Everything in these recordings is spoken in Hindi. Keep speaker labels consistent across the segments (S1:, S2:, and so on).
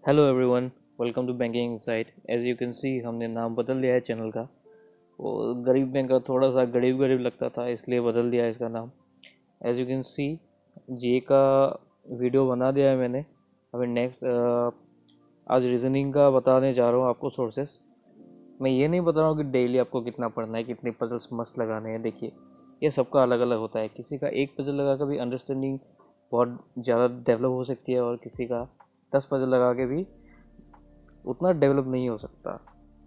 S1: Hello everyone, welcome to banking insight. As you can see हमने नाम बदल दिया है चैनल का। वो गरीब बैंक का थोड़ा सा गरीब गरीब लगता था, इसलिए बदल दिया है इसका नाम। एज यू कैन सी जी का वीडियो बना दिया है मैंने। अभी नेक्स्ट आज रीजनिंग का बताने जा रहा हूँ आपको सोर्सेस। मैं ये नहीं बता रहा हूँ कि डेली आपको कितना पढ़ना है, कितने पजल्स मस्त लगाने हैं। देखिए, ये सबका अलग अलग होता है। किसी का एक पजल लगा कर भी अंडरस्टैंडिंग बहुत ज़्यादा डेवलप हो सकती है, और किसी का 10 पजल लगा के भी उतना डेवलप नहीं हो सकता।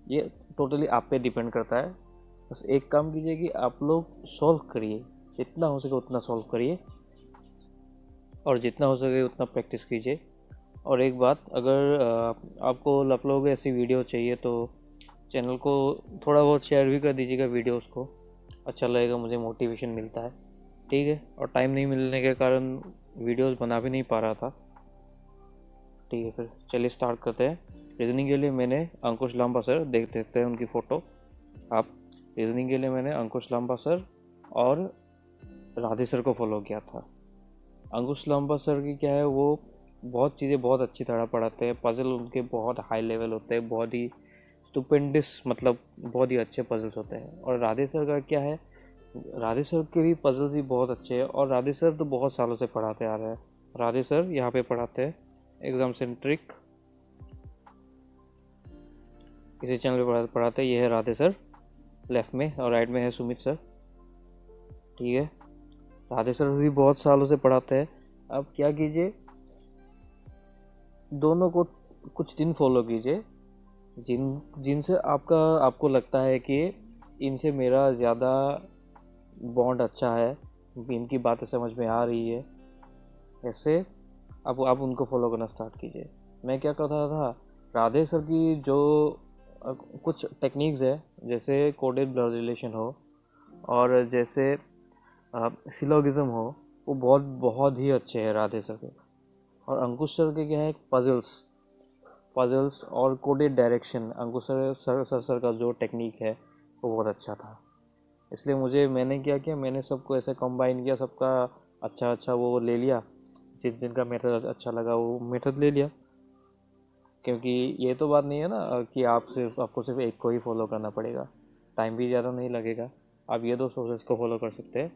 S1: ये टोटली आप पे डिपेंड करता है। बस एक काम कीजिए कि आप लोग सॉल्व करिए, जितना हो सके उतना सॉल्व करिए, और जितना हो सके उतना प्रैक्टिस कीजिए। और एक बात, अगर आपको आप लोगों को ऐसी वीडियो चाहिए तो चैनल को थोड़ा बहुत शेयर भी कर दीजिएगा वीडियोस को। अच्छा लगेगा, मुझे मोटिवेशन मिलता है। ठीक है, और टाइम नहीं मिलने के कारण वीडियोस बना भी नहीं पा रहा था। ठीक है, फिर चलिए स्टार्ट करते हैं। रीजनिंग के लिए मैंने अंकुश लांबा सर, देख देखते हैं उनकी फ़ोटो आप। रीजनिंग के लिए मैंने अंकुश लांबा सर और राधे सर को फॉलो किया था। अंकुश लांबा सर की क्या है, वो बहुत चीज़ें बहुत अच्छी तरह पढ़ाते हैं। पजल उनके बहुत हाई लेवल होते हैं, बहुत ही स्टुपेंडिस, मतलब बहुत ही अच्छे पजल्स होते हैं। और राधे सर का क्या है, राधे सर के भी पजल्स भी बहुत अच्छे हैं। और राधे सर तो बहुत सालों से पढ़ाते आ रहे हैं। राधे सर यहाँ पे पढ़ाते हैं एग्जाम सेंट्रिक, इसी चैनल पे पढ़ाते हैं। ये है राधे सर लेफ्ट में, और राइट में है सुमित सर। ठीक है, राधे सर भी बहुत सालों से पढ़ाते हैं। अब क्या कीजिए, दोनों को कुछ दिन फॉलो कीजिए, जिनसे आपको लगता है कि इनसे मेरा ज़्यादा बॉन्ड अच्छा है, इनकी बातें समझ में आ रही है, ऐसे आप उनको फॉलो करना स्टार्ट कीजिए। मैं क्या करता था, राधे सर की जो कुछ टेक्निक्स है, जैसे कोडेड ब्लड रिलेशन हो, और जैसे सिलोगिज्म हो, वो बहुत बहुत ही अच्छे हैं राधे सर के। और अंकुश सर के क्या है, पजल्स पजल्स और कोडेड डायरेक्शन। अंकुश सर का जो टेक्निक है वो बहुत अच्छा था। इसलिए मैंने क्या किया, मैंने सबको ऐसे कंबाइन किया, सबका अच्छा अच्छा वो ले लिया। जिनका मेथड अच्छा लगा वो मेथड ले लिया। क्योंकि ये तो बात नहीं है ना कि आपको सिर्फ एक को ही फॉलो करना पड़ेगा। टाइम भी ज़्यादा नहीं लगेगा। आप ये दो सोर्सेज को फॉलो कर सकते हैं।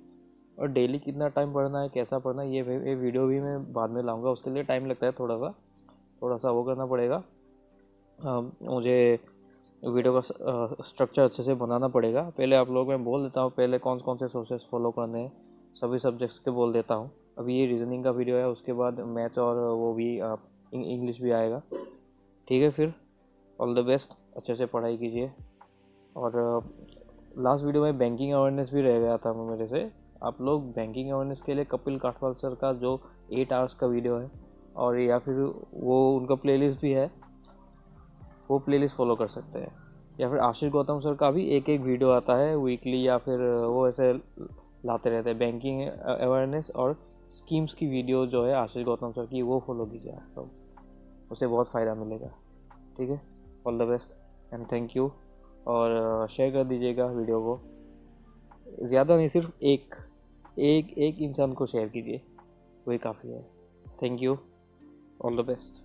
S1: और डेली कितना टाइम पढ़ना है, कैसा पढ़ना है, ये वीडियो भी मैं बाद में लाऊंगा। उसके लिए टाइम लगता है, थोड़ा सा वो करना पड़ेगा। मुझे वीडियो का स्ट्रक्चर अच्छे से बनाना पड़ेगा। पहले आप लोग, मैं बोल देता हूँ पहले कौन कौन से सोर्सेज फॉलो करने हैं, सभी सब्जेक्ट्स के बोल देता हूँ। अभी ये रीजनिंग का वीडियो है, उसके बाद मैथ्स और वो भी इंग्लिश भी आएगा। ठीक है, फिर ऑल द बेस्ट, अच्छे से पढ़ाई कीजिए। और लास्ट वीडियो में बैंकिंग अवेयरनेस भी रह गया था मेरे से। आप लोग बैंकिंग अवेयरनेस के लिए कपिल काठवाल सर का जो 8 आवर्स का वीडियो है, और या फिर वो उनका प्लेलिस्ट भी है, वो प्लेलिस्ट फॉलो कर सकते हैं। या फिर आशीष गौतम सर का भी एक एक वीडियो आता है वीकली, या फिर वो ऐसे लाते रहते हैं बैंकिंग अवेयरनेस और स्कीम्स की वीडियो जो है आशीष गौतम सर की, वो फॉलो कीजिए आप लोग, उससे बहुत फ़ायदा मिलेगा। ठीक है, all the best and thank you. और शेयर कर दीजिएगा वीडियो को, ज़्यादा नहीं, सिर्फ एक एक एक इंसान को शेयर कीजिए, वही काफ़ी है। Thank you, all the best.